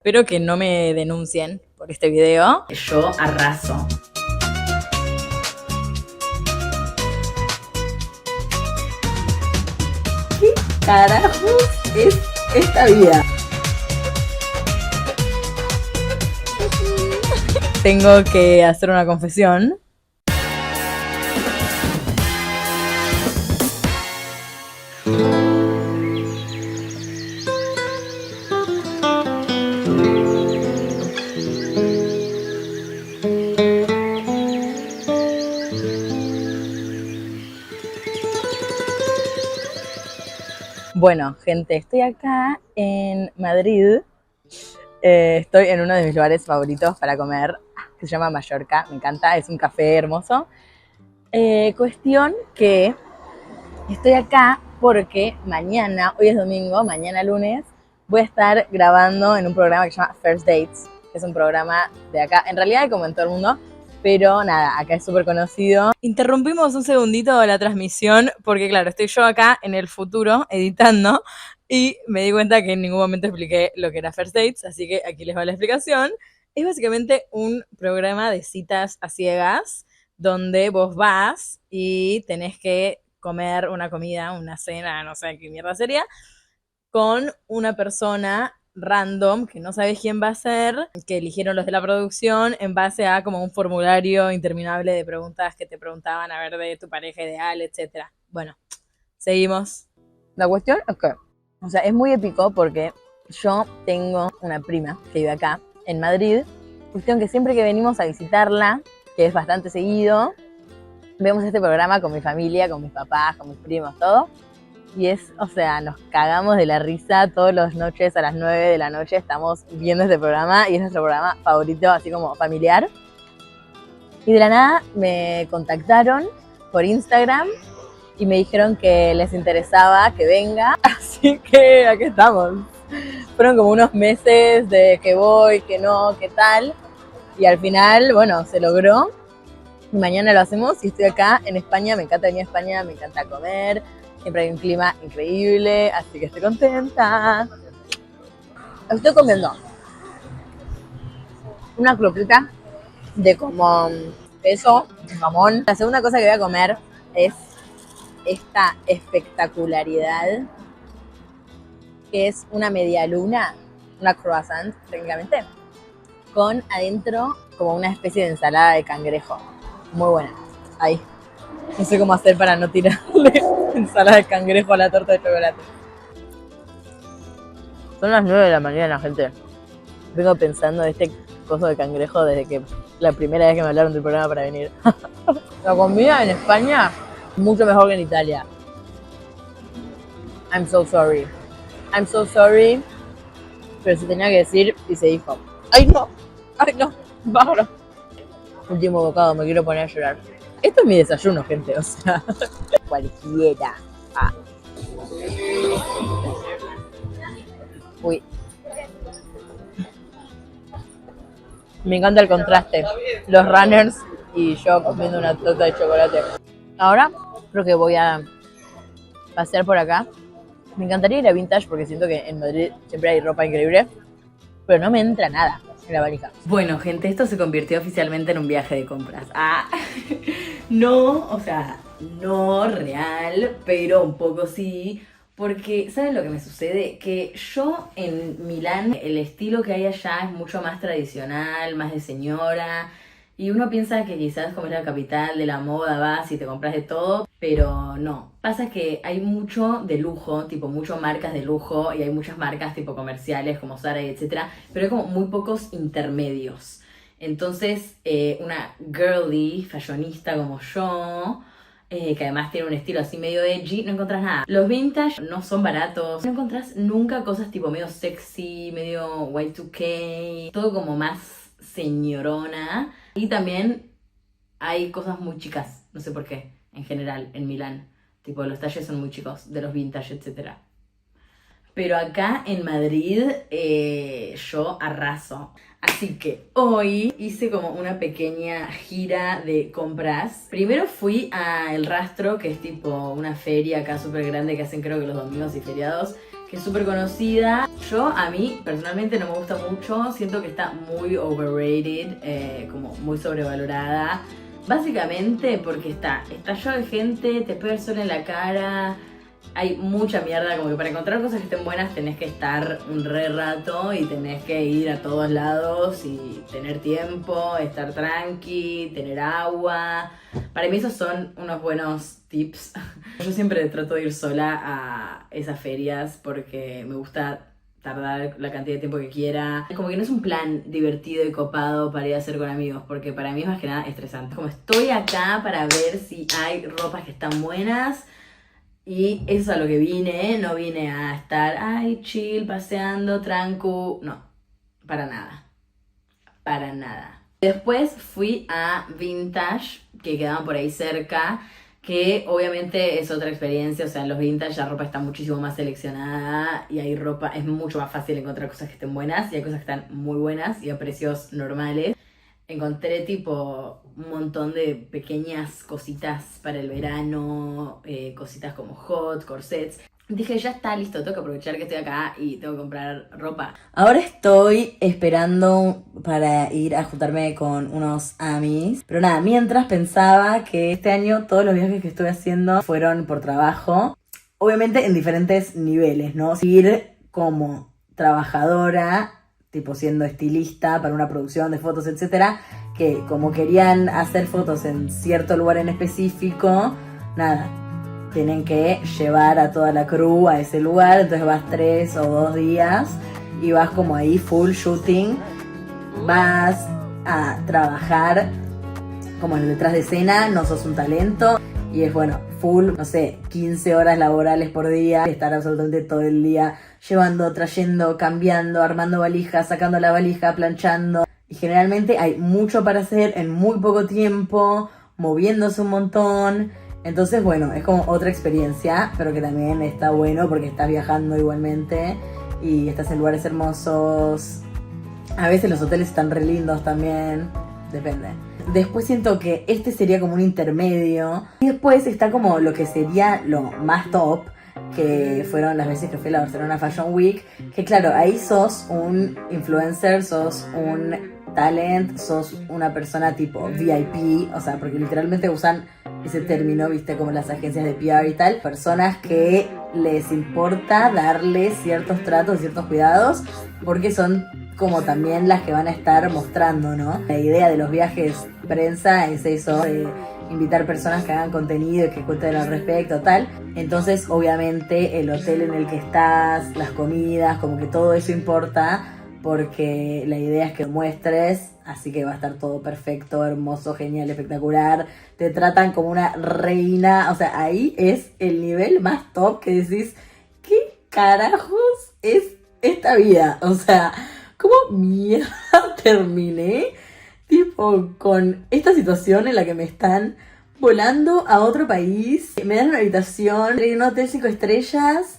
Espero que no me denuncien por este video. Yo arraso. ¿Qué carajos es esta vida? Tengo que hacer una confesión. Bueno, gente, estoy acá en Madrid. Estoy en uno de mis lugares favoritos para comer, que se llama Mallorca. Me encanta, es un café hermoso. Cuestión que estoy acá porque mañana, hoy es domingo, mañana lunes, voy a estar grabando en un programa que se llama First Dates, que es un programa de acá, en realidad hay como en todo el mundo, pero nada, acá es súper conocido. Interrumpimos un segundito la transmisión porque claro, estoy yo acá en el futuro editando y me di cuenta que en ningún momento expliqué lo que era First Dates, así que aquí les va la explicación. Es básicamente un programa de citas a ciegas donde vos vas y tenés que comer una comida, una cena, no sé qué mierda sería, con una persona random que no sabes quién va a ser, que eligieron los de la producción en base a como un formulario interminable de preguntas que te preguntaban a ver de tu pareja ideal, etcétera. Bueno, seguimos. La cuestión es que, o sea, es muy épico porque yo tengo una prima que vive acá en Madrid, cuestión que siempre que venimos a visitarla, que es bastante seguido, vemos este programa con mi familia, con mis papás, con mis primos, todo. Y es, o sea, nos cagamos de la risa todas las noches a las 9 de la noche estamos viendo este programa y es nuestro programa favorito, así como familiar. Y de la nada me contactaron por Instagram y me dijeron que les interesaba que venga, así que aquí estamos. Fueron como unos meses de que voy, que no, que tal, y al final, bueno, se logró. Y mañana lo hacemos y estoy acá en España, me encanta venir a España, me encanta comer, siempre hay un clima increíble, así que estoy contenta. Estoy comiendo una croqueta de como queso, jamón. La segunda cosa que voy a comer es esta espectacularidad, que es una media luna, una croissant técnicamente, con adentro como una especie de ensalada de cangrejo. Muy buena. Ahí. No sé cómo hacer para no tirarle ensalada de cangrejo a la torta de chocolate. Son las 9 de la mañana, gente. Vengo pensando en este coso de cangrejo desde que la primera vez que me hablaron del programa para venir. La comida en España mucho mejor que en Italia. I'm so sorry. I'm so sorry. Pero se tenía que decir y se dijo. ¡Ay no! ¡Ay no! ¡Bájalo! Último bocado, me quiero poner a llorar. Esto es mi desayuno, gente, o sea, cualquiera. Ah. Uy. Me encanta el contraste. Los runners y yo comiendo una torta de chocolate. Ahora creo que voy a pasear por acá. Me encantaría ir a Vintage porque siento que en Madrid siempre hay ropa increíble, pero no me entra nada en la valija. Bueno, gente, esto se convirtió oficialmente en un viaje de compras. Ah, no, o sea, no real, pero un poco sí. Porque, ¿saben lo que me sucede? Que yo en Milán, el estilo que hay allá es mucho más tradicional, más de señora. Y uno piensa que quizás como es la capital de la moda vas y te compras de todo, pero no. Pasa que hay mucho de lujo, tipo muchas marcas de lujo y hay muchas marcas tipo comerciales como Zara y etcétera, pero hay como muy pocos intermedios. Entonces, una girly, fashionista como yo, que además tiene un estilo así medio edgy, no encontrás nada. Los vintage no son baratos, no encontrás nunca cosas tipo medio sexy, medio Y2K, todo como más señorona. Y también hay cosas muy chicas, no sé por qué, en general, en Milán. Tipo, los talles son muy chicos, de los vintage, etc. Pero acá en Madrid yo arraso. Así que hoy hice como una pequeña gira de compras. Primero fui a El Rastro, que es tipo una feria acá súper grande que hacen creo que los domingos y feriados, que es súper conocida. A mí personalmente no me gusta mucho, siento que está muy overrated, como muy sobrevalorada. Básicamente porque está lleno de gente, te pega el sol en la cara, hay mucha mierda, como que para encontrar cosas que estén buenas tenés que estar un re rato y tenés que ir a todos lados y tener tiempo, estar tranqui, tener agua. Para mí esos son unos buenos tips. Yo siempre trato de ir sola a esas ferias porque me gusta tardar la cantidad de tiempo que quiera. Como que no es un plan divertido y copado para ir a hacer con amigos, porque para mí es más que nada estresante. Como estoy acá para ver si hay ropas que están buenas, y eso es a lo que vine, no vine a estar, ay, chill, paseando, trancu, no, para nada, para nada. Después fui a Vintage, que quedaban por ahí cerca, que obviamente es otra experiencia, o sea, en los Vintage la ropa está muchísimo más seleccionada y hay ropa, es mucho más fácil encontrar cosas que estén buenas y hay cosas que están muy buenas y a precios normales. Encontré tipo un montón de pequeñas cositas para el verano, cositas como hot, corsets. Dije, ya está, listo, tengo que aprovechar que estoy acá y tengo que comprar ropa. Ahora estoy esperando para ir a juntarme con unos amis. Pero nada, mientras pensaba que este año todos los viajes que estuve haciendo fueron por trabajo. Obviamente en diferentes niveles, ¿no? Ir como trabajadora, tipo siendo estilista para una producción de fotos, etcétera, que como querían hacer fotos en cierto lugar en específico, nada, tienen que llevar a toda la crew a ese lugar, entonces vas 3 o 2 días y vas como ahí full shooting, vas a trabajar como en el detrás de escena, no sos un talento, y es bueno, full, no sé, 15 horas laborales por día, estar absolutamente todo el día llevando, trayendo, cambiando, armando valijas, sacando la valija, planchando. Y generalmente hay mucho para hacer en muy poco tiempo, moviéndose un montón. Entonces, bueno, es como otra experiencia, pero que también está bueno porque estás viajando igualmente y estás en lugares hermosos. A veces los hoteles están re lindos también, depende. Después siento que este sería como un intermedio. Y después está como lo que sería lo más top, que fueron las veces que fui a la Barcelona Fashion Week. Que claro, ahí sos un influencer, sos un talent, sos una persona tipo VIP. O sea, porque literalmente usan ese término, viste, como las agencias de PR y tal. Personas que les importa darle ciertos tratos, ciertos cuidados, porque son como también las que van a estar mostrando, ¿no? La idea de los viajes prensa es eso, de invitar personas que hagan contenido y que cuenten al respecto, tal. Entonces, obviamente, el hotel en el que estás, las comidas, como que todo eso importa, porque la idea es que muestres, así que va a estar todo perfecto, hermoso, genial, espectacular. Te tratan como una reina, o sea, ahí es el nivel más top que decís, ¿qué carajos es esta vida? O sea, ¿cómo mierda terminé tipo con esta situación en la que me están volando a otro país? Me dan una habitación en un hotel 5 estrellas.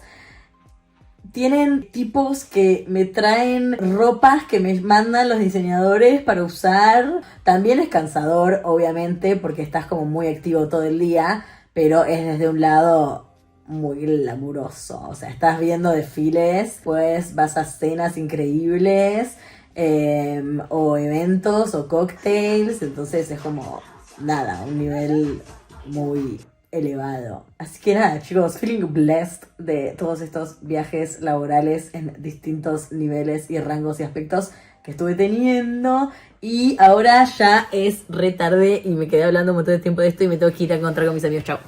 Tienen tipos que me traen ropas que me mandan los diseñadores para usar. También es cansador, obviamente, porque estás como muy activo todo el día, pero es desde un lado muy glamuroso. O sea, estás viendo desfiles, pues vas a cenas increíbles, o eventos o cócteles, entonces es como nada, un nivel muy elevado. Así que nada, chicos, feeling blessed de todos estos viajes laborales en distintos niveles y rangos y aspectos que estuve teniendo. Y ahora ya es re tarde y me quedé hablando un montón de tiempo de esto y me tengo que ir a encontrar con mis amigos. Chao.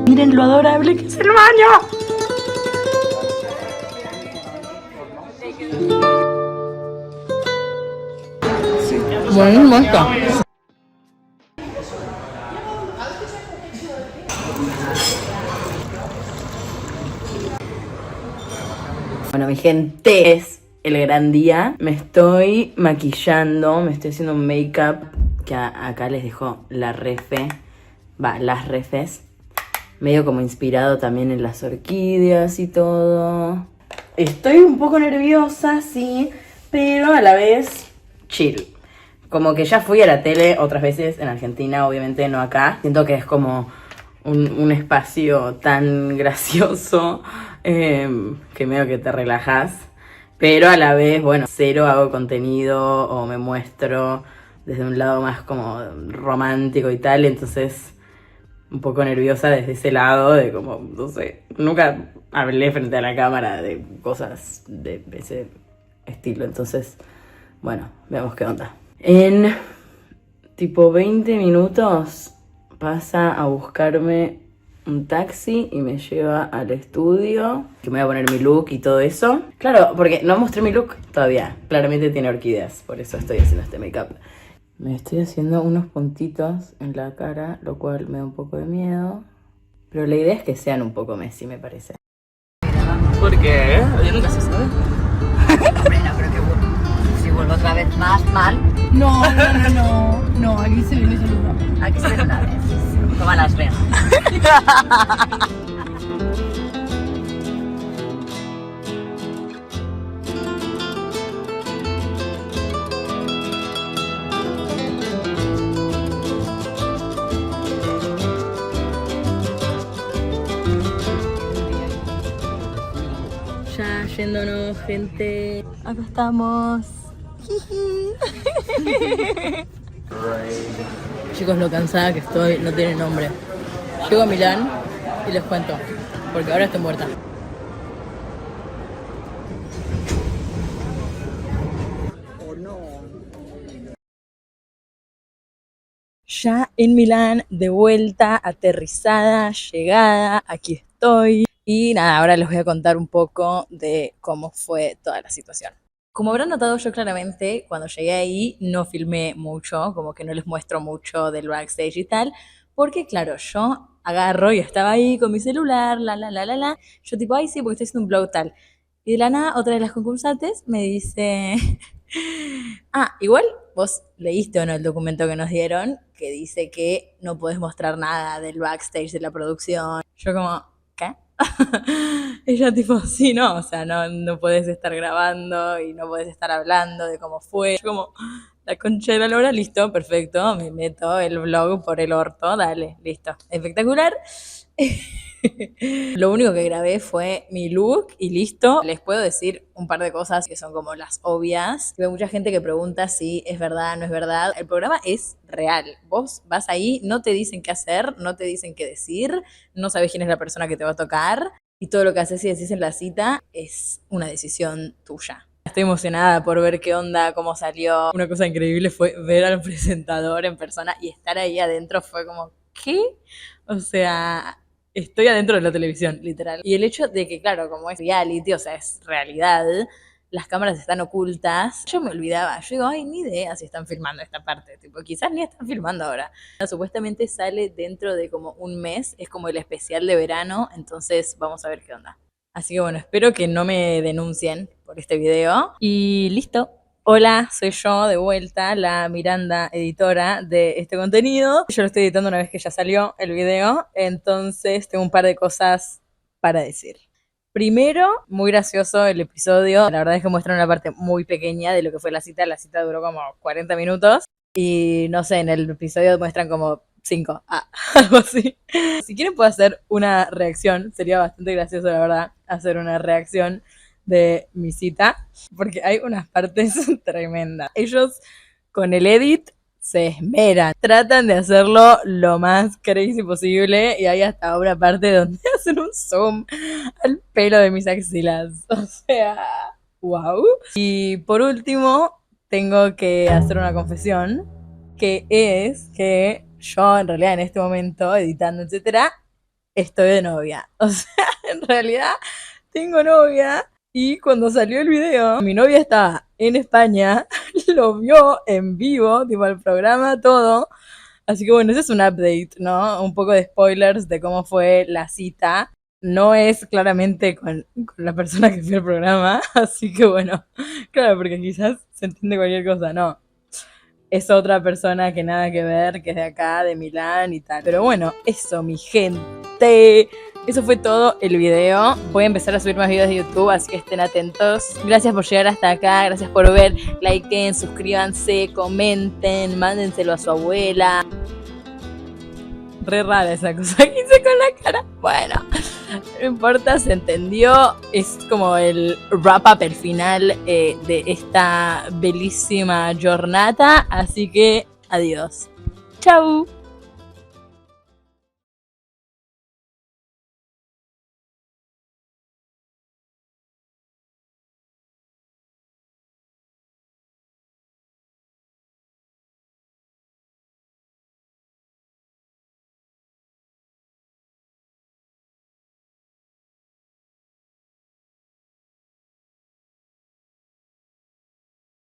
Miren lo adorable que es el baño. Buenísimo esto. Bueno, mi gente, es el gran día. Me estoy maquillando, me estoy haciendo un make-up, que acá les dejo la refe, las refes. Medio como inspirado también en las orquídeas y todo. Estoy un poco nerviosa, sí, pero a la vez chill. Como que ya fui a la tele otras veces en Argentina, obviamente no acá. Siento que es como un espacio tan gracioso que medio que te relajas. Pero a la vez, bueno, cero hago contenido o me muestro desde un lado más como romántico y tal. Entonces, un poco nerviosa desde ese lado de como, no sé, nunca hablé frente a la cámara de cosas de ese estilo. Entonces, bueno, veamos qué onda. En tipo 20 minutos pasa a buscarme un taxi y me lleva al estudio, que me voy a poner mi look y todo eso. Claro, porque no mostré mi look todavía. Claramente tiene orquídeas, por eso estoy haciendo este make-up. Me estoy haciendo unos puntitos en la cara, lo cual me da un poco de miedo. Pero la idea es que sean un poco Messi, me parece. ¿Por qué? Yo nunca se sabe. Hombre, no creo que si vuelvo otra vez más mal. No, aquí se viene saludable. Aquí se ven una vez. Como a Las Vegas. Ya yéndonos, gente. Acá estamos. Chicos, lo cansada que estoy, no tiene nombre. Llego a Milán y les cuento, porque ahora estoy muerta. Ya en Milán, de vuelta, aterrizada, llegada, aquí estoy. Y nada, ahora les voy a contar un poco de cómo fue toda la situación. Como habrán notado, yo claramente cuando llegué ahí no filmé mucho, como que no les muestro mucho del backstage y tal, porque claro, yo agarro y estaba ahí con mi celular, yo tipo, ay sí, porque estoy haciendo un vlog tal. Y de la nada, otra de las concursantes me dice, igual vos leíste o no el documento que nos dieron, que dice que no podés mostrar nada del backstage de la producción. Yo como, ¿qué? Ella tipo, sí, no, o sea, no podés estar grabando y no podés estar hablando de cómo fue. Yo como, la concha de la lora, listo, perfecto, me meto el vlog por el orto, dale, listo, espectacular. Lo único que grabé fue mi look y listo. Les puedo decir un par de cosas que son como las obvias. Hay mucha gente que pregunta si es verdad, no es verdad. El programa es real. Vos vas ahí, no te dicen qué hacer, no te dicen qué decir, no sabes quién es la persona que te va a tocar y todo lo que haces y decís en la cita es una decisión tuya. Estoy emocionada por ver qué onda, cómo salió. Una cosa increíble fue ver al presentador en persona y estar ahí adentro fue como, ¿qué? O sea, estoy adentro de la televisión, literal. Y el hecho de que, claro, como es reality, o sea, es realidad, las cámaras están ocultas. Yo me olvidaba, yo digo, ay, ni idea si están filmando esta parte, tipo, quizás ni están filmando ahora. Supuestamente sale dentro de como un mes, es como el especial de verano, entonces vamos a ver qué onda. Así que bueno, espero que no me denuncien por este video. Y listo. Hola, soy yo de vuelta, la Miranda editora de este contenido. Yo lo estoy editando una vez que ya salió el video, entonces tengo un par de cosas para decir. Primero, muy gracioso el episodio. La verdad es que muestra una parte muy pequeña de lo que fue la cita. La cita duró como 40 minutos. Y no sé, en el episodio muestran como 5, algo así. Si quieren puedo hacer una reacción, sería bastante gracioso la verdad, hacer una reacción de mi cita, porque hay unas partes tremendas. Ellos con el edit se esmeran, tratan de hacerlo lo más crazy posible y hay hasta una parte donde hacen un zoom al pelo de mis axilas. O sea, wow. Y por último, tengo que hacer una confesión, que es que yo en realidad en este momento, editando, etcétera, estoy de novia. O sea, en realidad tengo novia y cuando salió el video, mi novia estaba en España, lo vio en vivo, tipo el programa, todo. Así que bueno, ese es un update, ¿no? Un poco de spoilers de cómo fue la cita. No es claramente con la persona que fue al programa, así que bueno, claro, porque quizás se entiende cualquier cosa, no. Es otra persona que nada que ver, que es de acá, de Milán y tal. Pero bueno, eso, mi gente. Eso fue todo el video. Voy a empezar a subir más videos de YouTube, así que estén atentos. Gracias por llegar hasta acá, gracias por ver. Likeen, suscríbanse, comenten, mándenselo a su abuela. Re rara esa cosa que hice con la cara. Bueno, no importa, se entendió. Es como el wrap-up, el final de esta bellísima jornada. Así que adiós. Chau.